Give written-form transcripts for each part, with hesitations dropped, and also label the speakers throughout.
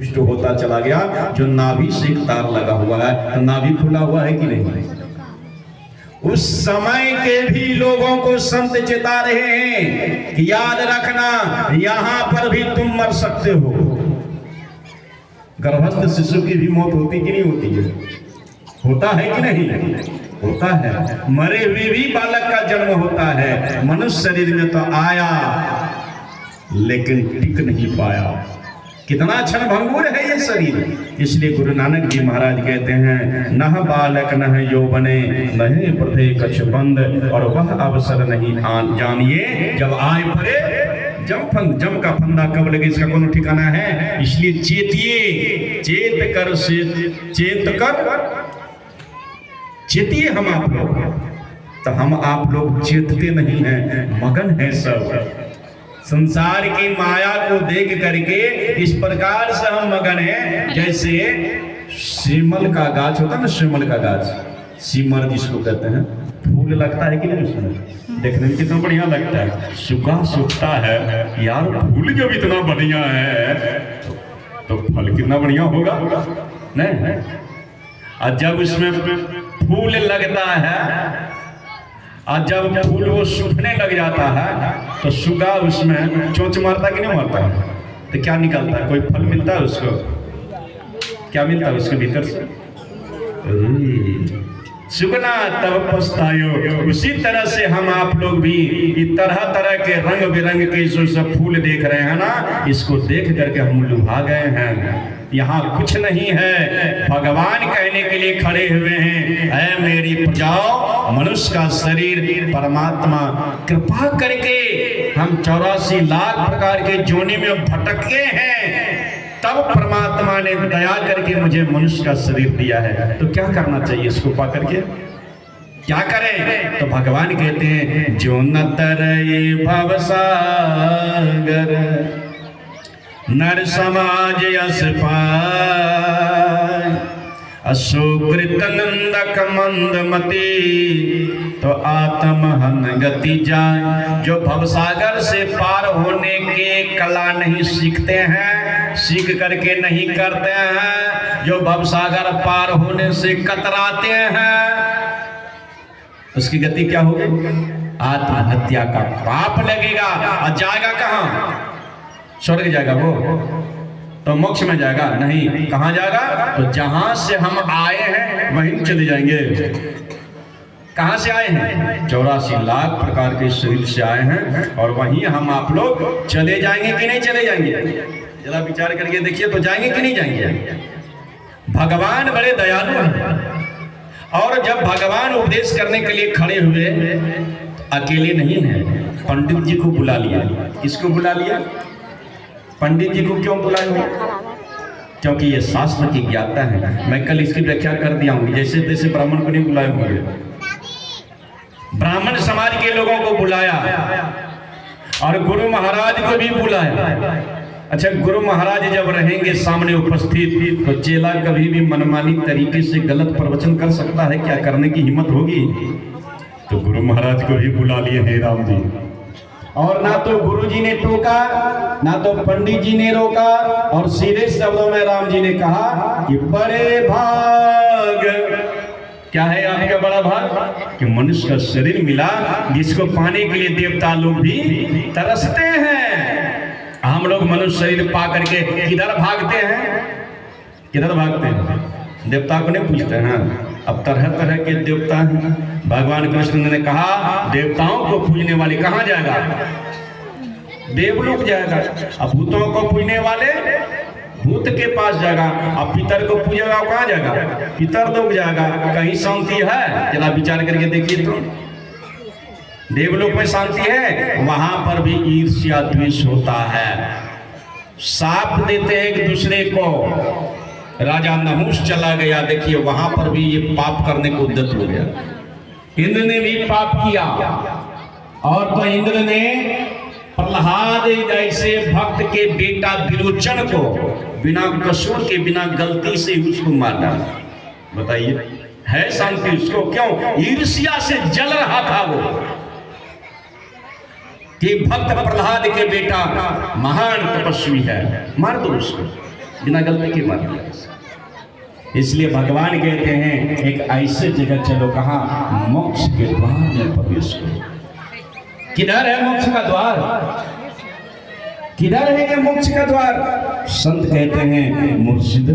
Speaker 1: पुष्ट होता चला गया। जो नाभि से एक तार लगा हुआ है, तो नाभि खुला हुआ है कि नहीं? उस समय के भी लोगों को संत चेता रहे हैं कि याद रखना, यहां पर भी तुम मर सकते हो। गर्भस्थ शिशु की भी मौत होती कि नहीं होती है? होता है कि नहीं? होता है। मरे हुए भी बालक का जन्म होता है। मनुष्य शरीर में तो आया लेकिन टिक नहीं पाया। कितना क्षण भंगुर है ये शरीर। इसलिए गुरु नानक जी महाराज कहते हैं, नह बालक नह यौवने नहे प्रथे कछ बंद, और वह अवसर नहीं जानिए जब आए पड़े जम का फंदा कब लगे, इसका कोनो ठिकाना है। इसलिए चेतिए, चेतिए हम आप लोग। तो हम आप लोग चेतते नहीं हैं, मगन है सब संसार की माया को देख करके। इस प्रकार से हम मगन हैं जैसे सिमल का गाछ होता है ना, सिमल का गाछ, सिमर जिसको कहते हैं। फूल लगता है कि नहीं उसमें? देखने में कितना बढ़िया लगता है। सूखा सूखता है यार, फूल जब इतना बढ़िया है तो फल कितना बढ़िया होगा नहीं? और जब उसमें फूल लगता है और जब फूल वो सूखने लग जाता है तो सुगा उसमें चोंच मारता कि नहीं मारता? तो क्या निकलता है? कोई फल मिलता है उसको? क्या मिलता है उसके भीतर से? सुगना तब पछतायो। उसी तरह से हम आप लोग भी तरह तरह के रंग बिरंग के जो सब फूल देख रहे हैं ना, इसको देख करके हम लुभा गए हैं। यहाँ कुछ नहीं है। भगवान कहने के लिए खड़े हुए हैं, ऐ मेरी प्रजाओ, मनुष्य का शरीर परमात्मा कृपा करके हम 84 लाख प्रकार के जोनी में भटके हैं, तब परमात्मा ने दया करके मुझे मनुष्य का शरीर दिया है। तो क्या करना चाहिए इसको पा करके? क्या करें? तो भगवान कहते हैं, जो न तरये भवसागर नर समाज यस पाय, अशोकृत नंदक मंदमती तो आत्महन गति जाए। जो भवसागर से पार होने के कला नहीं सीखते हैं, सीख करके नहीं करते हैं, जो भवसागर पार होने से कतराते हैं, उसकी गति क्या होगी? आत्महत्या का पाप लगेगा। और जाएगा कहाँ? स्वर्ग जाएगा वो? तो मोक्ष में जाएगा? नहीं। कहाँ जाएगा? तो जहां से हम आए हैं वहीं चले जाएंगे। कहां से आए हैं? 84 लाख प्रकार के शरीर से आए हैं, और वहीं हम आप लोग चले जाएंगे कि नहीं चले जाएंगे? जरा विचार करके देखिए, तो जाएंगे कि नहीं जाएंगे? भगवान बड़े दयालु हैं। और जब भगवान उपदेश करने के लिए खड़े हुए, अकेले नहीं है, पंडित जी को बुला लिया। किसको बुला लिया? पंडित जी को क्यों बुलाया? क्योंकि ये शास्त्र की ज्ञाता है। मैं कल इसकी व्याख्या कर दिया हूँ। जैसे तैसे ब्राह्मण को नहीं बुलाए होंगे, ब्राह्मण समाज के लोगों को बुलाया, और गुरु महाराज को भी बुलाया। अच्छा, गुरु महाराज जब रहेंगे सामने उपस्थित, तो चेला कभी भी मनमानी तरीके से गलत प्रवचन कर सकता है क्या? करने की हिम्मत होगी? तो गुरु महाराज को भी बुला लिए हैं राम जी। और ना तो गुरु जी ने टोका, ना तो पंडित जी ने रोका, और सीधे शब्दों में राम जी ने कहा कि बड़े भाग, क्या है आपका बड़ा भाग? कि मनुष्य का शरीर मिला, जिसको पाने के लिए देवता लोग भी तरसते हैं। हम लोग मनुष्य शरीर पा करके किधर भागते हैं? किधर भागते हैं? देवता को नहीं पूछते हैं। अब तरह तरह के देवता हैं। भगवान कृष्ण ने कहा, देवताओं को पूजने वाले कहाँ जाएगा? देवलोक जाएगा। अब भूतों को पूजने वाले भूत के पास जाएगा। अब पितर को पूजेगा, कहाँ जाएगा? पितर लोग जाएगा। कहीं शांति है? जरा विचार करके देखिए तो। देवलोक में शांति है? वहां पर भी ईर्ष्या द्वेष होता है। साप देते हैं एक दूसरे को। राजा नहुष चला गया, देखिए वहां पर भी ये पाप करने को उद्यत हो गया। इंद्र ने भी पाप किया, और तो इंद्र ने प्रहलाद जैसे भक्त के बेटा विरोचन को बिना कसूर के, बिना गलती से उसको मार डाला। बताइए, है शांति उसको? क्यों? ईर्ष्या से जल रहा था वो कि भक्त प्रहलाद के बेटा महान तपस्वी है, मार दो उसको। बिना गलती के मर गया। इसलिए भगवान कहते हैं एक ऐसे जगह चलो कहाँ मोक्ष के द्वार में प्रवेश करो। किधर है मोक्ष का द्वार? किधर है ये मोक्ष का द्वार? संत कहते हैं मुर्शिद,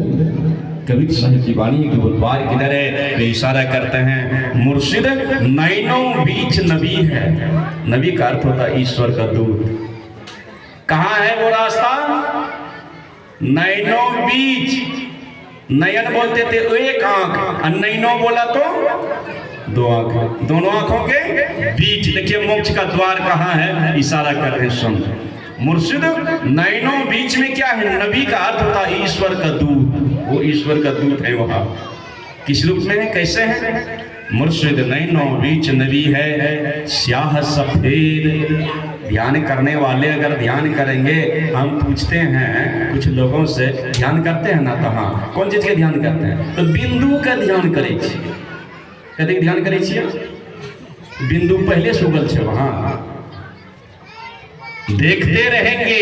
Speaker 1: कबीर साहब की वाणी है कि वो द्वार किधर है? वे इशारा करते हैं मुर्शिद नैनों बीच नबी है। नबी का अर्थ होता है ईश्वर का दूत। कहाँ है वो रास्ता? नैनों बीच। नयन बोलते थे एक आंख, और नैनों बोला तो दो आंख, दोनों आंखों के बीच। देखिए मोक्ष का द्वार कहाँ है? इशारा कर रहे संत। मुर्शिद नैनों बीच में क्या है? नबी का अर्थ होता है ईश्वर का दूत। वो ईश्वर का दूत है। वहां किस रूप में है? कैसे है? मुर्शिद नैनों बीच नबी है, स्याह सफेद। ध्यान करने वाले अगर ध्यान करेंगे, हम पूछते हैं कुछ लोगों से, ध्यान करते हैं ना? तो हाँ, कौन चीज के ध्यान करते हैं? तो बिंदु का ध्यान करे। कभी ध्यान करे? बिंदु पहले सुगल छे, वहां देखते रहेंगे।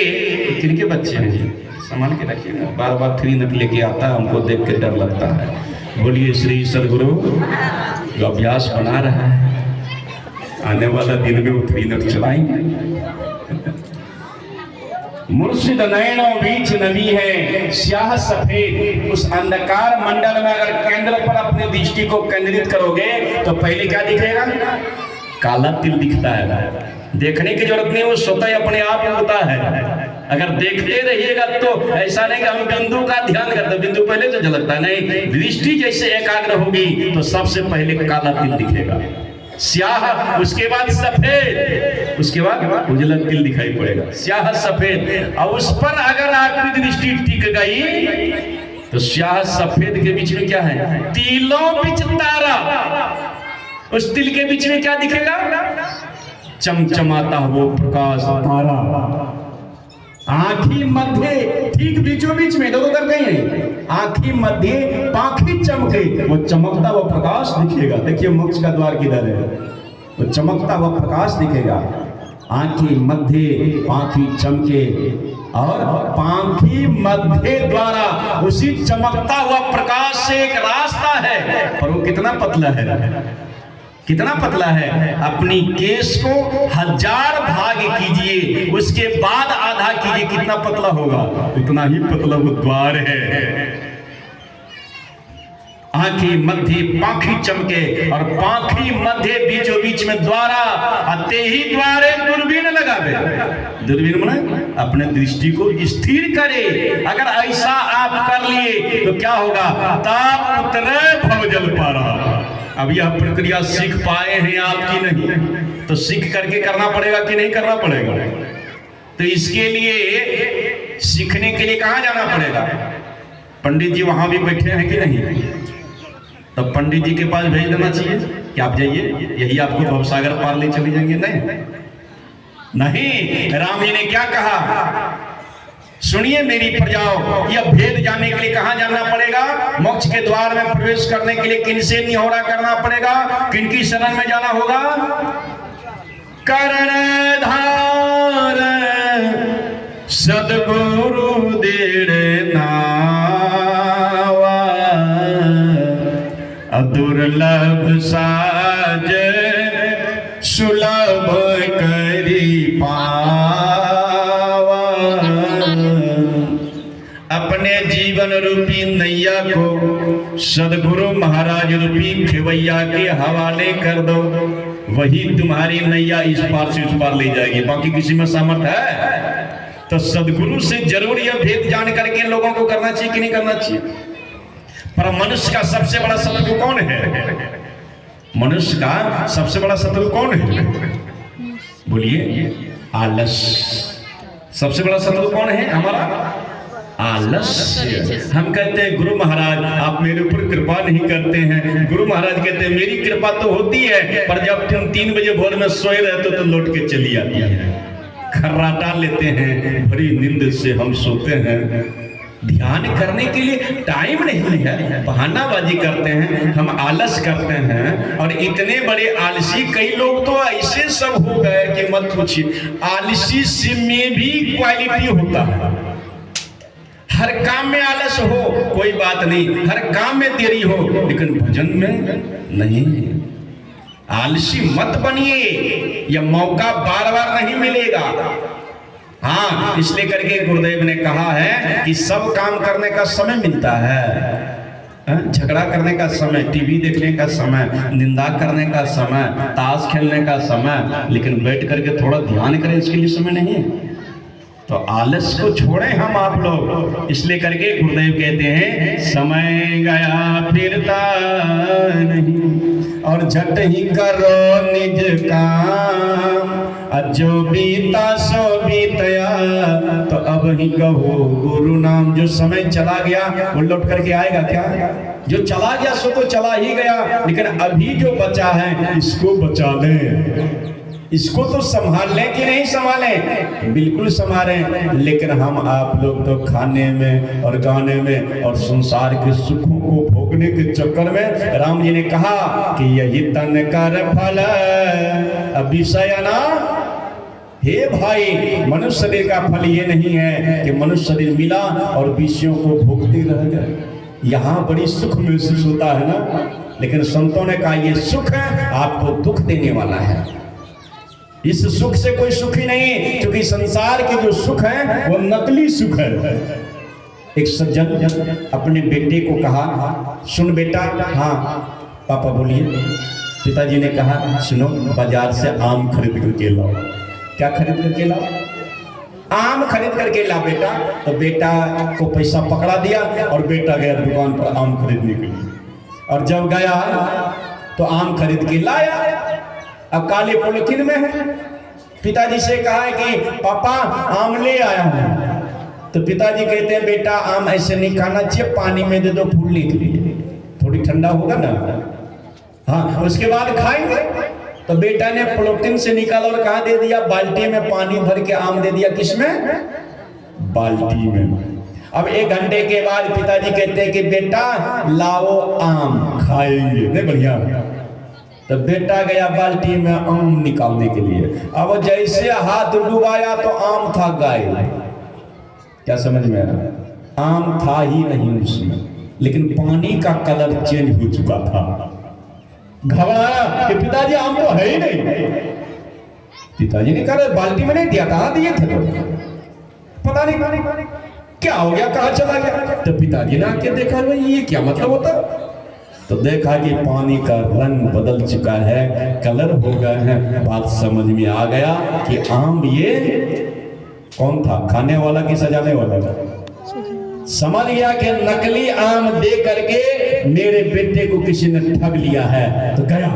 Speaker 1: किनके बच्चे हैं जी? संभाल के रखिए ना, बार बार 3 नट लेके आता है, हमको देख के डर लगता है। बोलिए श्री सदगुरु। जो अभ्यास बना रहा है, आने वाला दिन में वो 3 नट चलाएंगे। मुर्शिद नैनों बीच नबी है, स्याह सफेद। उस अंधकार मंडल में अगर केंद्र पर अपनी दृष्टि को केंद्रित करोगे तो पहले क्या दिखेगा? काला तिल दिखता है। देखने की जरूरत नहीं, वो स्वतः अपने आप होता है। अगर देखते रहिएगा तो ऐसा नहीं कि हम बिंदु का ध्यान करते, बिंदु पहले तो झलकता नहीं। दृष्टि जैसे एकाग्र होगी तो सबसे पहले काला तिल दिखेगा, स्याह, उसके बाद सफेद, उसके बाद उजला तिल दिखाई पड़ेगा। स्याह सफेद, और उस पर अगर आपकी दृष्टि टिक गई तो स्याह सफेद के बीच में क्या है? तिलों बीच तारा। उस तिल के बीच में क्या दिखेगा? चमचमाता वो प्रकाश तारा। आंखी मध्य, ठीक बीचों बीच में, दोनों उधर कहीं नहीं, आंखी मध्य पाखी चमके, वो चमकता वो प्रकाश दिखेगा। देखिए मोक्ष का द्वार किधर है? वो चमकता वो प्रकाश दिखेगा। आंखी मध्य पाखी चमके, और पाखी मध्य द्वारा उसी चमकता हुआ प्रकाश से एक रास्ता है, पर वो कितना पतला है? कितना पतला है? अपनी केस को 1000 भाग कीजिए, उसके बाद आधा कीजिए, कितना पतला होगा? उतना ही पतला वो द्वार है। आंखी मध्य पाखी चमके, और पाखी मध्य बीचों बीच में द्वारा। अते ही द्वारे दूरबीन लगावे। दूरबीन माने अपने दृष्टि को स्थिर करे। अगर ऐसा आप कर लिए तो क्या होगा? ताप उतरे भवजल पारा। अब यह प्रक्रिया सीख पाए हैं आप की नहीं, तो सीख करके करना पड़ेगा कि नहीं करना पड़ेगा? तो इसके लिए सीखने के लिए कहाँ जाना पड़ेगा? पंडित जी वहां भी बैठे हैं कि नहीं? तो पंडित जी के पास भेज देना चाहिए कि आप जाइए, यही आपको भवसागर पार ले चले जाएंगे। नहीं, राम जी ने क्या कहा? सुनिए मेरी प्रजाओ, यह भेद जानने के लिए कहां जाना पड़ेगा? मोक्ष के द्वार में प्रवेश करने के लिए किनसे निहोरा करना पड़ेगा? किनकी शरण में जाना होगा? कर्णधार सदगुरु देड़ नावा, दुर्लभ साज सुलभ करी पावा। अपने जीवन रूपी नैया को सदगुरु महाराज रूपी खेवैया के हवाले कर दो, वही तुम्हारी नैया इस पार से उस पार ले जाएगी। बाकी किसी में सामर्थ है? तो सदगुरु से जरूर यह भेद जान करके लोगों को करना चाहिए कि नहीं करना चाहिए? पर मनुष्य का सबसे बड़ा शत्रु कौन है? मनुष्य का सबसे बड़ा शत्रु कौन है? बोलिए। आलस। सबसे बड़ा शत्रु कौन है हमारा? आलस्य। हम कहते हैं गुरु महाराज आप मेरे ऊपर कृपा नहीं करते हैं। गुरु महाराज कहते हैं मेरी कृपा तो होती है, पर जब तुम 3 बजे भोर में सोए रहते हो तो लौट के चली आती है। खर्राटा लेते हैं, बड़ी नींद से हम सोते हैं। ध्यान करने के लिए टाइम नहीं है, बहानाबाजी करते हैं, हम आलस करते हैं। और इतने बड़े आलसी कई लोग तो ऐसे सब हो गए कि मत पूछिए। आलसी से में भी क्वालिटी होता है। हर काम में आलस हो कोई बात नहीं, हर काम में देरी हो, लेकिन भजन में नहीं। आलसी मत बनिए, यह मौका बार बार नहीं मिलेगा। हाँ, इसलिए करके गुरुदेव ने कहा है कि सब काम करने का समय मिलता है। झगड़ा करने का समय, टीवी देखने का समय, निंदा करने का समय, ताश खेलने का समय, लेकिन बैठ करके थोड़ा ध्यान करें इसके लिए समय नहीं। तो आलस को छोड़ें हम आप लोग। इसलिए करके गुरुदेव कहते हैं समय गया फिरता नहीं, और झट ही करो निज काम, जो बीता सो बीतया, तो अब ही कहो गुरु नाम। जो समय चला गया वो लौट करके आएगा क्या? जो चला गया सो तो चला ही गया, लेकिन अभी जो बचा है इसको बचा लें, इसको तो संभाल लें कि नहीं संभालें? बिल्कुल संभालें। लेकिन हम आप लोग तो खाने में और गाने में और संसार के सुखों को भोगने के चक्कर में, राम जी ने कहा कि यही तन कर फल विषय ना। हे भाई, मनुष्य शरीर का फल ये नहीं है कि मनुष्य शरीर मिला और विषयों को भोगते रह गए। यहाँ बड़ी सुख महसूस होता है ना, लेकिन संतों ने कहा ये सुख है आपको दुख देने वाला है। इस सुख से कोई सुखी नहीं, क्योंकि संसार के जो सुख है वो नकली सुख है। एक सज्जन अपने बेटे को कहा, सुन बेटा। हाँ पापा बोलिए। पिताजी ने कहा, सुनो बाजार से आम खरीद करके लाओ। क्या खरीद करके लाओ? आम खरीद करके ला बेटा। तो बेटा को पैसा पकड़ा दिया और बेटा गया दुकान पर आम खरीदने के लिए। और जब गया तो आम खरीद के लाया, अब काले पॉलिथीन में है। पिताजी से कहा है कि पापा आम ले आया हूं। तो पिताजी कहते हैं बेटा आम ऐसे नहीं खाना चाहिए, पानी में दे दो फूलने के लिए, थोड़ी ठंडा होगा ना, हाँ उसके बाद खाएंगे। तो बेटा ने पॉलिथीन से निकाला और कहा दे दिया, बाल्टी में पानी भर के आम दे दिया। किसमें? बाल्टी में। अब 1 घंटे के बाद पिताजी कहते हैं कि बेटा लाओ आम खाएंगे। नहीं बढ़िया। तो बेटा गया बाल्टी में आम निकालने के लिए। अब जैसे हाथ डुबाया तो आम था गायब। क्या समझ में आया? आम था ही नहीं उसमें, लेकिन पानी का कलर चेंज हो चुका था। घबराया कि पिताजी आम तो है ही नहीं। पिताजी ने कहा बाल्टी में नहीं दिया था, दिए थे तो पता नहीं क्या हो गया, कहाँ चला गया। तो पिताजी ने आके देखा ये क्या मतलब होता। तो देखा कि पानी का रंग बदल चुका है, कलर हो गए हैं। बात समझ में आ गया कि आम ये कौन था, खाने वाला कि सजाने वाला था। समझ गया कि नकली आम दे करके मेरे बेटे को किसी ने ठग लिया है। तो गया